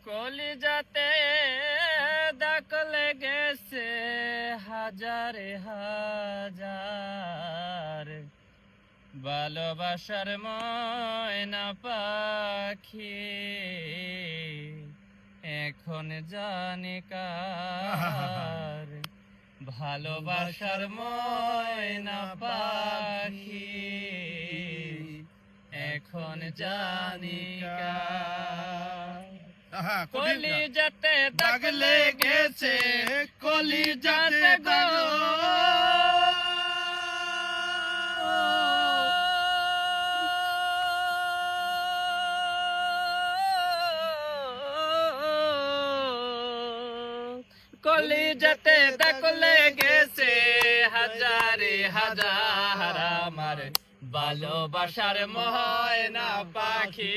কলিজাতে দাগ লেগেছে হাজারে হাজার, ভালোবাসার ময়না পাখি এখন জানি কার। ভালোবাসার ময়না পাখি এখন জানি কার। কলিজাতে দাগ লেগেছে, কলিজাতে গো কলিজাতে দাগ লেগেছে হাজারে হাজার, আমার ভালোবাসার ময়না পাখি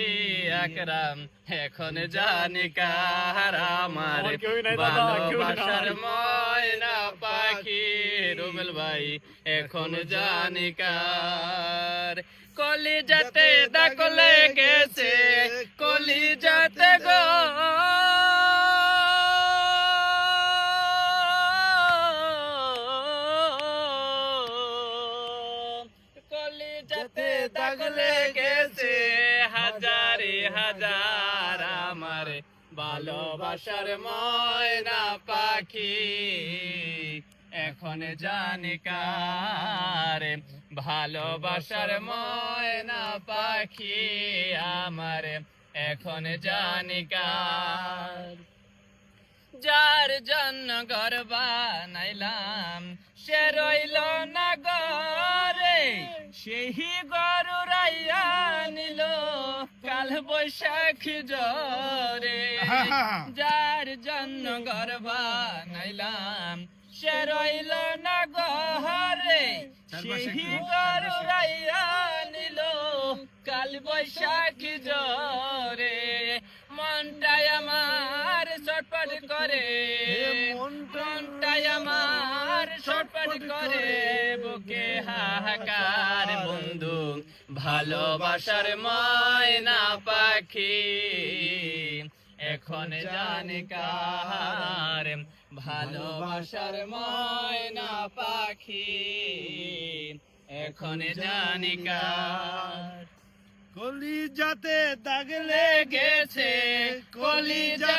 একরাম এখন জানি কার। আমার ভালোবাসার ময়না পাখি রুবেল ভাই এখন জানি কার। কলিজাতে দাগ লেগেছে, কলিজাতে গো কলিজাতে দাগ লেগেছে হাজারে হাজার, আমার ভালোবাসার ময়না পাখি এখন জানি কার। ভালোবাসার ময়না পাখি আমার এখন জানি কার। যার জন্য ঘর বানাইলাম সে রইল না ঘরে, সেই ঘর উড়াইয়া নিল কাল বৈশাখী জ্বরে। যার জন্য ঘর বানাইলাম সে রইল না ঘরে, সেই ঘর উড়াইয়া নিল কাল বৈশাখী জ্বরে। মনটাই আমার ছটফট করে, মনটাই আমার ছটফট করে, বুকে হাহাকার। বন্ধু ভালোবাসার ময়না পাখি এখন জানি কার। ভালোবাসার ময়না পাখি এখন জানি কার। কলিজাতে দাগ লেগেছে, কলিজা